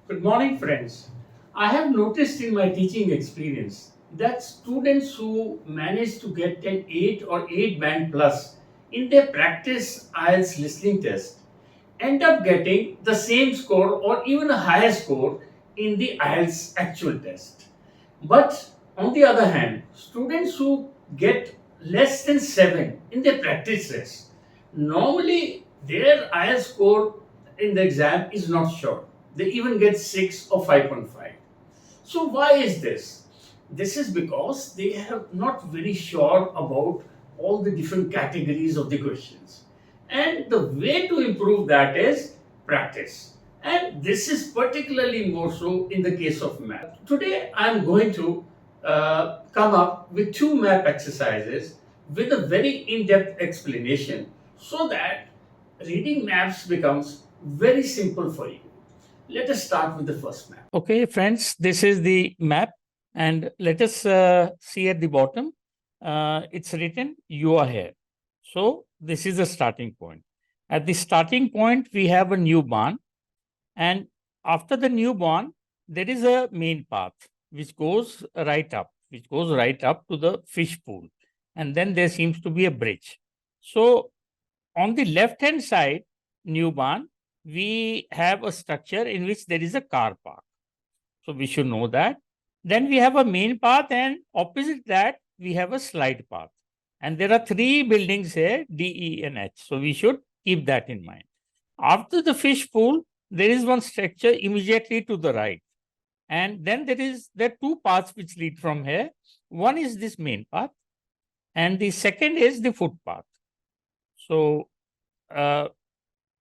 Good morning, friends. I have noticed in my teaching experience that students who manage to get an 8 or 8 band plus in their practice IELTS listening test end up getting the same score or even a higher score in the IELTS actual test. But on the other hand, students who get less than 7 in their practice test, normally their IELTS score in the exam is not sure. They even get 6 or 5.5. So why is this? This is because they are not very sure about all the different categories of the questions. And the way to improve that is practice. And this is particularly more so in the case of math. Today I am going to come up with two map exercises with a very in-depth explanation so that reading maps becomes very simple for you. Let us start with the first map. Okay, friends, this is the map, and let us see at the bottom. It's written, you are here. So, this is the starting point. At the starting point, we have a new barn, and after the new barn, there is a main path which goes right up to the fish pool, and then there seems to be a bridge. So, on the left hand side, new barn, we have a structure in which there is a car park. So we should know that. Then we have a main path, and opposite that, we have a slide path. And there are three buildings here, D, E, and H. So we should keep that in mind. After the fish pool, there is one structure immediately to the right. And then there are two paths which lead from here. One is this main path, and the second is the footpath. So,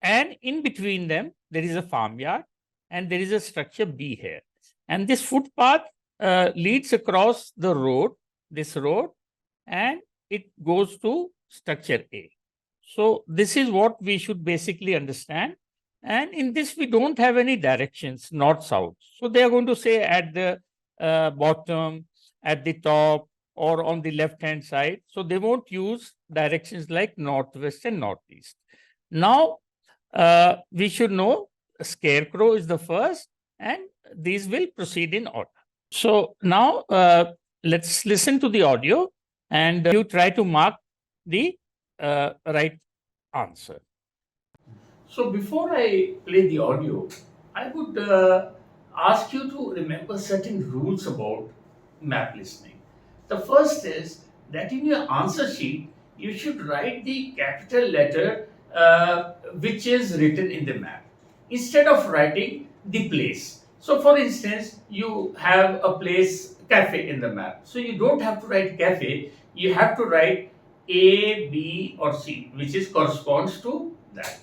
and in between them, there is a farmyard, and there is a structure B here. And this footpath leads across the road, and it goes to structure A. So this is what we should basically understand. And in this, we don't have any directions, north-south. So they are going to say at the bottom, at the top, or on the left-hand side. So they won't use directions like northwest and northeast. Now, we should know a scarecrow is the first, and these will proceed in order. So now let's listen to the audio, and you try to mark the right answer. So before I play the audio, I would ask you to remember certain rules about map listening. The first is that in your answer sheet, you should write the capital letter which is written in the map instead of writing the place. So for instance, you have a place, cafe in the map. So you don't have to write cafe, you have to write A, B or C, which is corresponds to that.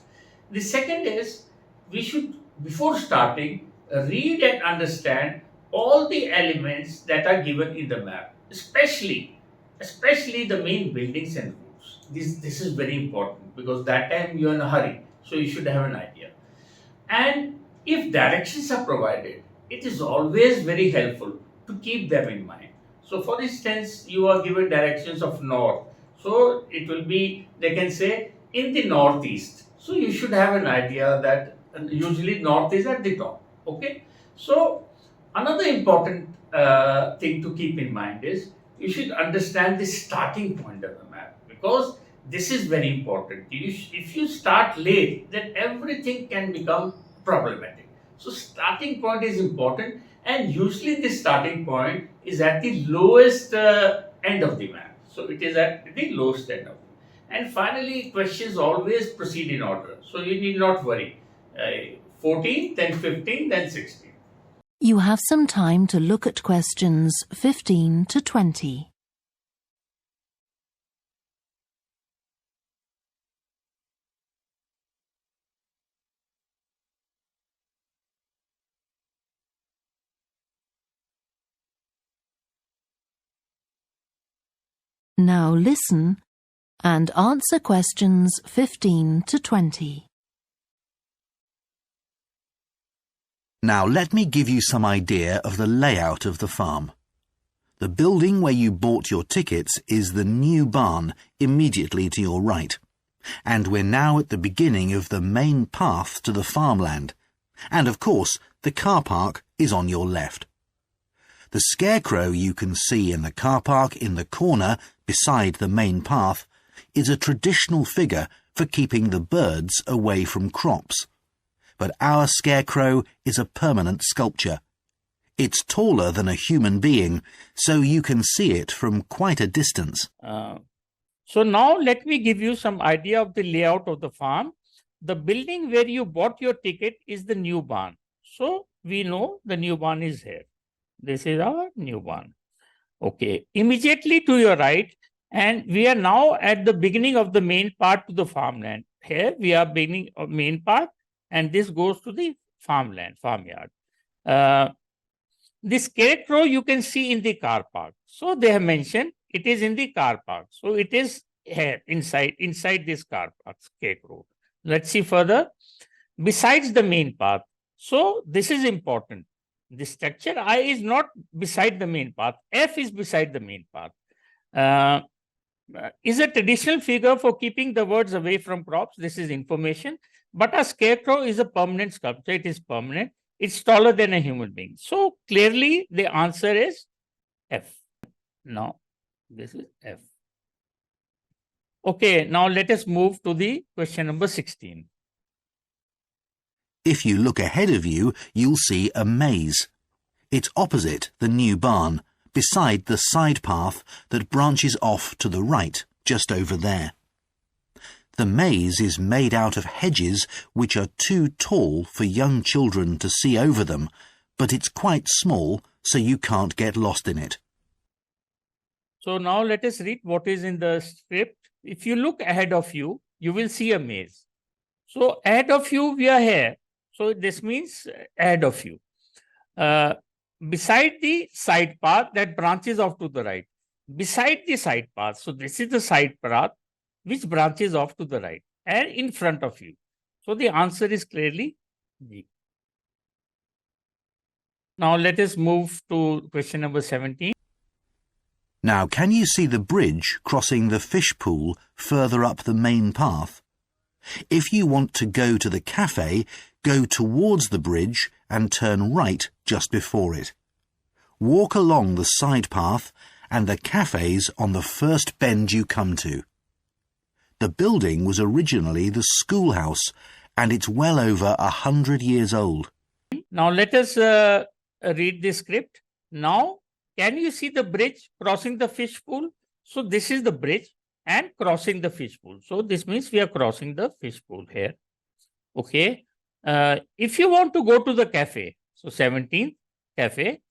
The second is, we should, before starting, read and understand all the elements that are given in the map, especially the main buildings and routes. This is very important because that time you are in a hurry, so you should have an idea. And if directions are provided, it is always very helpful to keep them in mind. So for instance, you are given directions of north. So it will be, they can say, in the northeast. So you should have an idea that usually north is at the top. Okay. So another important thing to keep in mind is you should understand the starting point of the map, because this is very important. If you start late, then everything can become problematic. So starting point is important, and usually the starting point is at the lowest end of the map. So it is at the lowest end of it. And finally, questions always proceed in order. So you need not worry. 14, then 15, then 16. You have some time to look at questions 15 to 20. Now listen and answer questions 15 to 20. Now let me give you some idea of the layout of the farm. The building where you bought your tickets is the new barn immediately to your right. And we're now at the beginning of the main path to the farmland. And of course, The car park is on your left. The scarecrow you can see in the car park in the corner beside the main path is a traditional figure for keeping the birds away from crops. But our scarecrow is a permanent sculpture. It's taller than a human being, so you can see it from quite a distance. So now let me give you some idea of the layout of the farm. The building where you bought your ticket is the new barn. So we know the new barn is here. This is our new barn. Okay, immediately to your right, and we are now at the beginning of the main part to the farmland. Here we are beginning of main part, and this goes to the farmland, farmyard. This scarecrow you can see in the car park. So they have mentioned it is in the car park. So it is here inside this car park, scarecrow. Let's see further. Besides the main path. So this is important. The structure I is not beside the main path. F is beside the main path. Is a traditional figure for keeping the birds away from crops. This is information. But a scarecrow is a permanent sculpture. It is permanent. It's taller than a human being. So clearly the answer is F. Now this is F. Okay, now let us move to the question number 16. If you look ahead of you, you'll see a maze. It's opposite the new barn, beside the side path that branches off to the right, just over there. The maze is made out of hedges which are too tall for young children to see over them, but it's quite small, so you can't get lost in it. So now let us read what is in the script. If you look ahead of you, you will see a maze. So ahead of you, we are here. So this means ahead of you. Beside the side path that branches off to the right. Beside the side path. So this is the side path which branches off to the right and in front of you. So the answer is clearly G. Now let us move to question number 17. Now, can you see the bridge crossing the fish pool further up the main path? If you want to go to the cafe, go towards the bridge and turn right just before it. Walk along the side path and the cafe's on the first bend you come to. The building was originally the schoolhouse and it's well over 100 years old. Now let us read the script. Now, can you see the bridge crossing the fish pool? So this is the bridge and crossing the fish pool. So this means we are crossing the fish pool here. Okay. If you want to go to the cafe, so 17th cafe,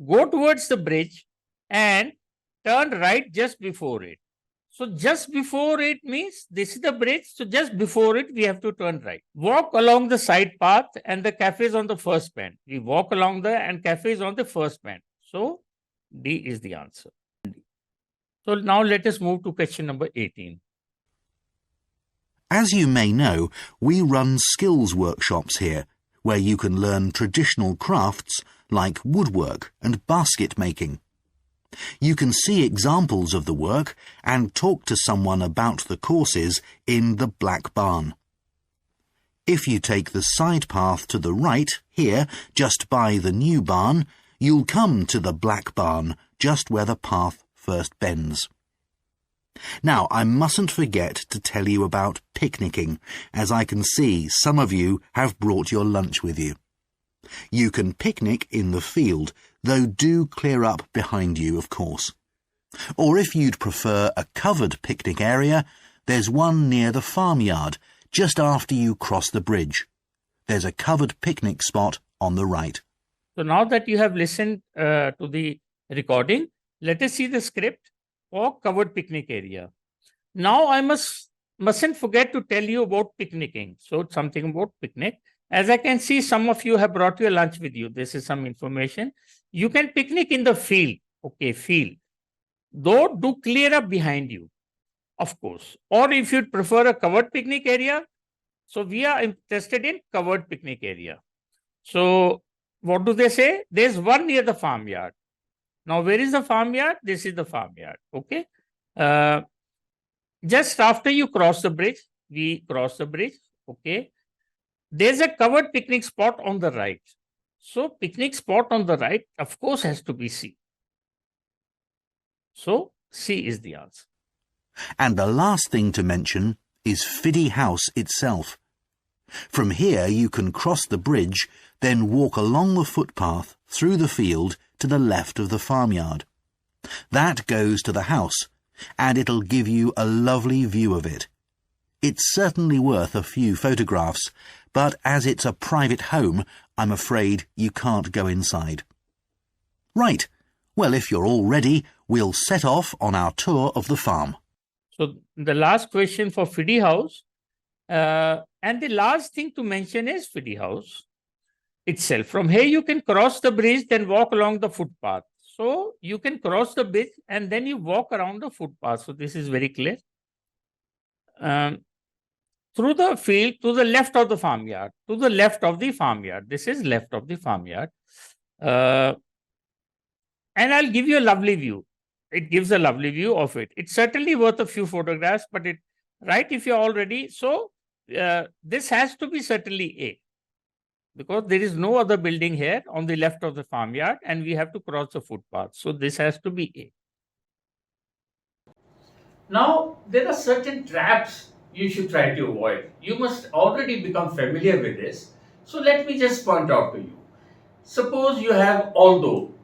go towards the bridge and turn right just before it. So just before it means this is the bridge. So just before it, we have to turn right. Walk along the side path and the cafe is on the first bend. We walk along there and cafe is on the first bend. So D is the answer. So now let us move to question number 18. As you may know, we run skills workshops here, where you can learn traditional crafts like woodwork and basket making. You can see examples of the work and talk to someone about the courses in the Black Barn. If you take the side path to the right, here, just by the new barn, you'll come to the Black Barn, just where the path first bends. Now, I mustn't forget to tell you about picnicking, as I can see some of you have brought your lunch with you. You can picnic in the field, though do clear up behind you, of course. Or if you'd prefer a covered picnic area, there's one near the farmyard, just after you cross the bridge. There's a covered picnic spot on the right. So now that you have listened to the recording, let us see the script for covered picnic area. Now I mustn't forget to tell you about picnicking. So something about picnic. As I can see, some of you have brought your lunch with you. This is some information. You can picnic in the field. Okay, field. Though, do clear up behind you, of course. Or if you'd prefer a covered picnic area, so we are interested in covered picnic area. So what do they say? There's one near the farmyard. Now, where is the farmyard? This is the farmyard. Okay. Just after you cross the bridge, we cross the bridge. Okay. There's a covered picnic spot on the right. So picnic spot on the right, of course, has to be C. So C is the answer. And the last thing to mention is Fiddy House itself. From here you can cross the bridge, then walk along the footpath through the field to the left of the farmyard. That goes to the house, and it'll give you a lovely view of it. It's certainly worth a few photographs, but as it's a private home, I'm afraid you can't go inside. Right, well, if you're all ready, we'll set off on our tour of the farm. So the last question for Fiddy House, and the last thing to mention is Fiddy House itself. From here, you can cross the bridge, then walk along the footpath. So you can cross the bridge and then you walk around the footpath. So this is very clear. Through the field to the left of the farmyard, to the left of the farmyard. This is left of the farmyard. And I'll give you a lovely view. It gives a lovely view of it. It's certainly worth a few photographs, but if you're all ready. So this has to be certainly A, because there is no other building here on the left of the farmyard and we have to cross the footpath. So this has to be A. Now, there are certain traps you should try to avoid. You must already become familiar with this. So let me just point out to you. Suppose you have although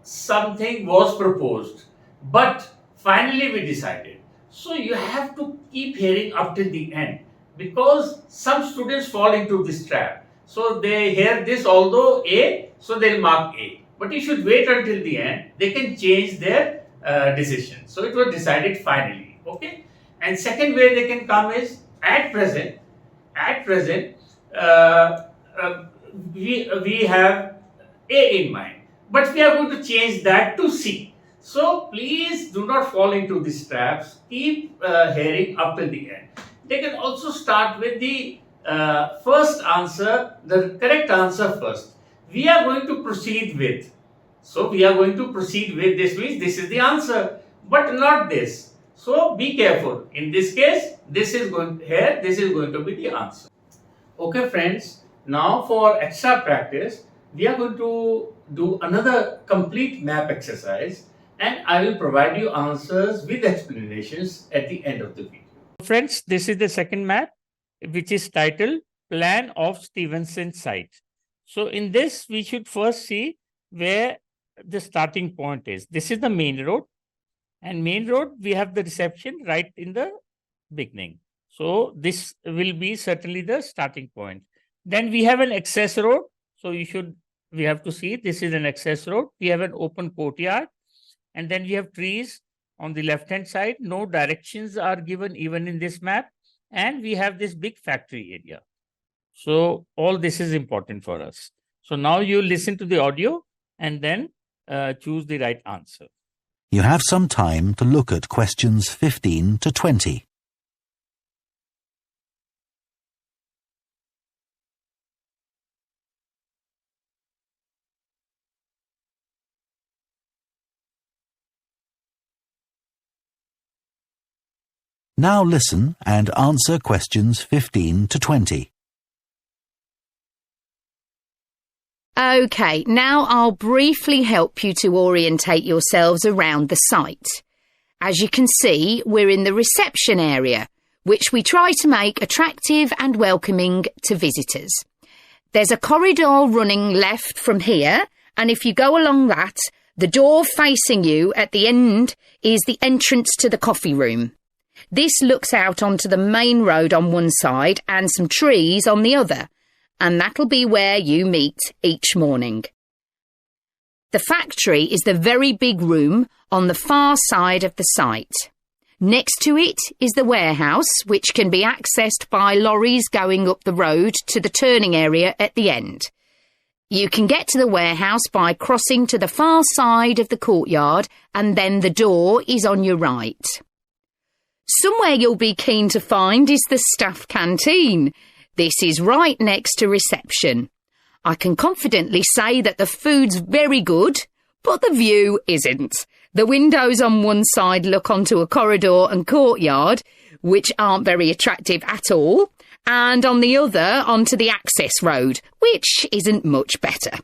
something was proposed, but finally we decided. So you have to keep hearing up till the end, because some students fall into this trap. So they hear this although A, so they'll mark A. But you should wait until the end. They can change their decision. So it was decided finally. Okay. And second way they can come is at present. We have A in mind, but we are going to change that to C. So please do not fall into these traps. Keep hearing up till the end. They can also start with the first answer, the correct answer first. We are going to proceed with. So we are going to proceed with, this means this is the answer, but not this. So be careful. In this case, this is going to be the answer. Okay, friends. Now for extra practice, we are going to do another complete map exercise, and I will provide you answers with explanations at the end of the video. Friends, this is the second map, which is titled Plan of Stevenson Site. So in this, we should first see where the starting point is. This is the main road, and main road, we have the reception right in the beginning. So this will be certainly the starting point. Then we have an access road. So we have to see this is an access road. We have an open courtyard, and then we have trees on the left-hand side. No directions are given even in this map. And we have this big factory area. So all this is important for us. So now you listen to the audio and then choose the right answer. You have some time to look at questions 15 to 20. Now listen and answer questions 15 to 20. OK, now I'll briefly help you to orientate yourselves around the site. As you can see, we're in the reception area, which we try to make attractive and welcoming to visitors. There's a corridor running left from here, and if you go along that, the door facing you at the end is the entrance to the coffee room. This looks out onto the main road on one side and some trees on the other, and that'll be where you meet each morning. The factory is the very big room on the far side of the site. Next to it is the warehouse, which can be accessed by lorries going up the road to the turning area at the end. You can get to the warehouse by crossing to the far side of the courtyard, and then the door is on your right. Somewhere you'll be keen to find is the staff canteen. This is right next to reception. I can confidently say that the food's very good, but the view isn't. The windows on one side look onto a corridor and courtyard, which aren't very attractive at all, and on the other onto the access road, which isn't much better.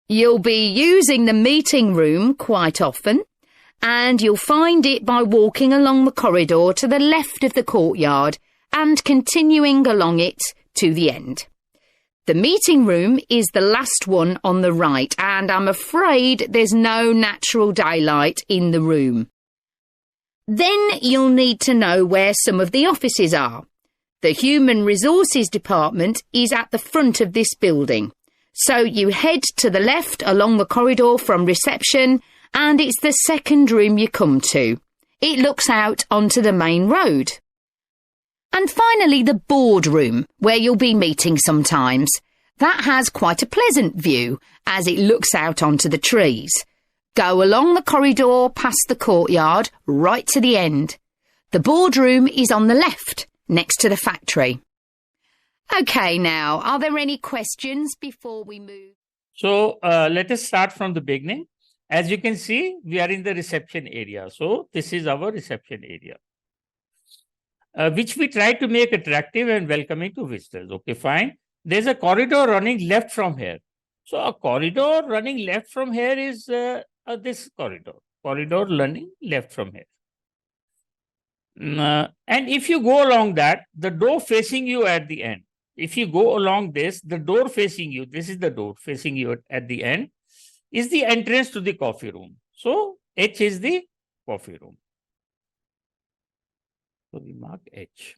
You'll be using the meeting room quite often, and you'll find it by walking along the corridor to the left of the courtyard and continuing along it to the end. The meeting room is the last one on the right, and I'm afraid there's no natural daylight in the room. Then you'll need to know where some of the offices are. The Human Resources Department is at the front of this building. So you head to the left along the corridor from reception, and it's the second room you come to. It looks out onto the main road. And finally, the boardroom, where you'll be meeting sometimes. That has quite a pleasant view, as it looks out onto the trees. Go along the corridor past the courtyard, right to the end. The boardroom is on the left, next to the factory. OK, now, are there any questions before we move? So let us start from the beginning. As you can see, we are in the reception area. So this is our reception area, which we try to make attractive and welcoming to visitors. Okay, fine. There's a corridor running left from here. So a corridor running left from here is this corridor. Corridor running left from here. And if you go along that, the door facing you at the end. If you go along this, the door facing you, this is the door facing you at the end, is the entrance to the coffee room. So H is the coffee room. So we mark H.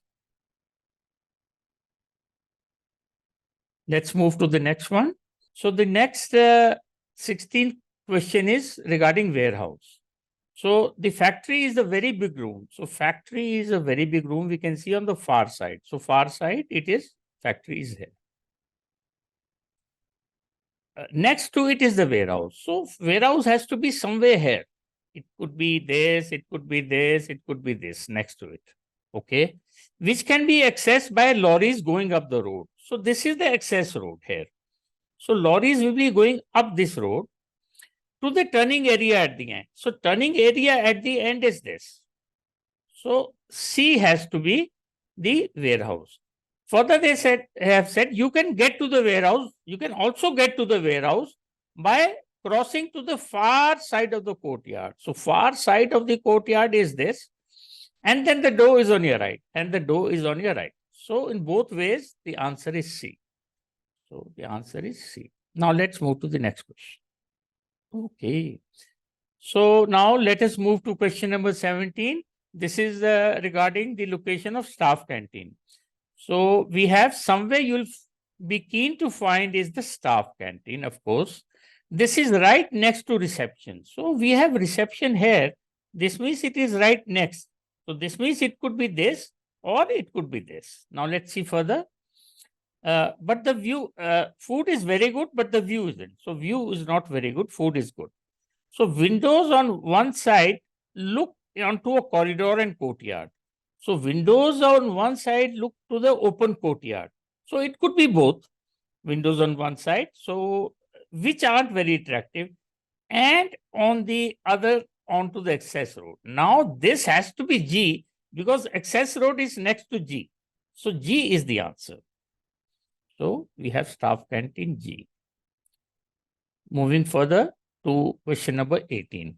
Let's move to the next one. So the next 16th question is regarding warehouse. So the factory is a very big room. So factory is a very big room. We can see on the far side. So far side, it is factory is here. Next to it is the warehouse. So warehouse has to be somewhere here. It could be this, it could be this, it could be this next to it. Okay. Which can be accessed by lorries going up the road. So this is the access road here. So lorries will be going up this road to the turning area at the end. So turning area at the end is this. So C has to be the warehouse. Further, they have said you can get to the warehouse. You can also get to the warehouse by crossing to the far side of the courtyard. So far side of the courtyard is this. And then the door is on your right. And the door is on your right. So in both ways, the answer is C. So the answer is C. Now let's move to the next question. Okay. So now let us move to question number 17. This is regarding the location of staff canteen. So we have somewhere you'll be keen to find is the staff canteen, of course. This is right next to reception. So we have reception here. This means it is right next. So this means it could be this or it could be this. Now let's see further. But the view, food is very good, but the view isn't. So view is not very good, food is good. So windows on one side look onto a corridor and courtyard. So windows on one side look to the open courtyard. So it could be both windows on one side, so which aren't very attractive, and on the other onto the access road. Now this has to be G because access road is next to G. So G is the answer. So we have staff canteen G. Moving further to question number 18.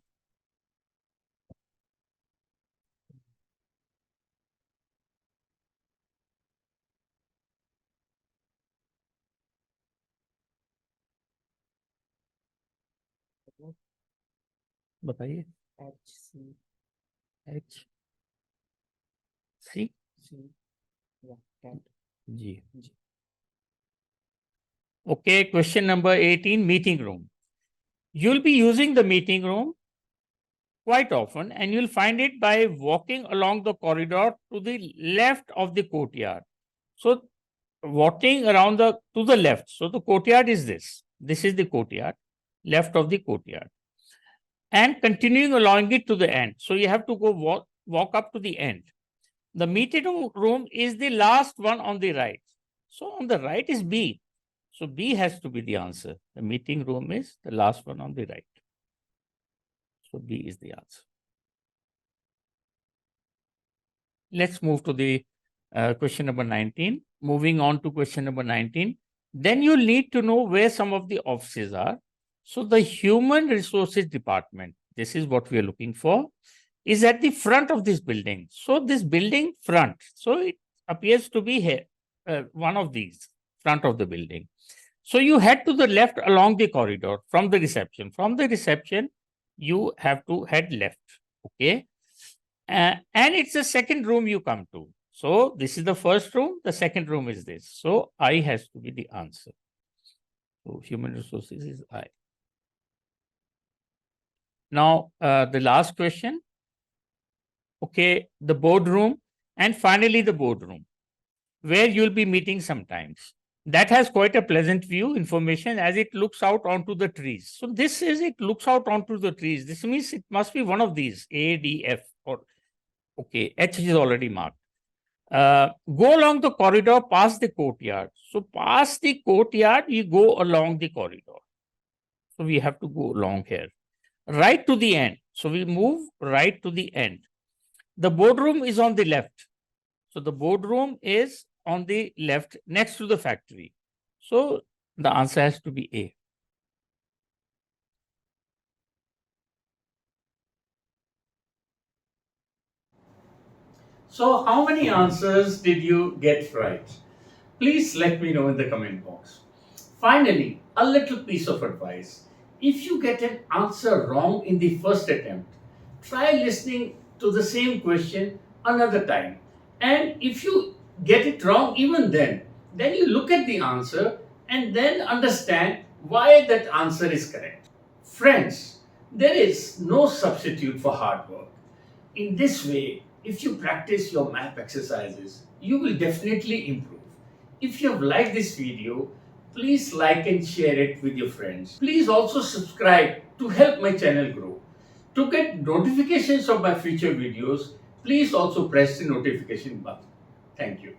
बताइए H C G. Okay, question number 18, meeting room. You'll be using the meeting room quite often, and you'll find it by walking along the corridor to the left of the courtyard. So walking around to the left. So the courtyard is this. This is the courtyard, left of the courtyard. And continuing along it to the end. So you have to go walk up to the end. The meeting room is the last one on the right. So on the right is B. So B has to be the answer. The meeting room is the last one on the right. So B is the answer. Let's move to the question number 19. Moving on to question number 19. Then you'll need to know where some of the offices are. So the Human Resources Department, this is what we are looking for, is at the front of this building. So this building front, so it appears to be here, one of these, front of the building. So you head to the left along the corridor from the reception. From the reception, you have to head left, okay? And it's the second room you come to. So this is the first room, the second room is this. So I has to be the answer. So human resources is I. Now, the last question. Okay, the boardroom, and finally the boardroom, where you'll be meeting sometimes. That has quite a pleasant view information as it looks out onto the trees. So this is, it looks out onto the trees. This means it must be one of these, A, D, F, or okay, H is already marked. Go along the corridor past the courtyard. So past the courtyard, we go along the corridor. So we have to go along here. Right to the end. So we move right to the end. The boardroom is on the left. So the boardroom is on the left next to the factory. So the answer has to be A. So how many answers did you get right? Please let me know in the comment box. Finally, a little piece of advice. If you get an answer wrong in the first attempt, try listening to the same question another time. And if you get it wrong even then you look at the answer and then understand why that answer is correct. Friends, there is no substitute for hard work. In this way, if you practice your math exercises, you will definitely improve. If you have liked this video, please like and share it with your friends. Please also subscribe to help my channel grow. To get notifications of my future videos, please also press the notification button. Thank you.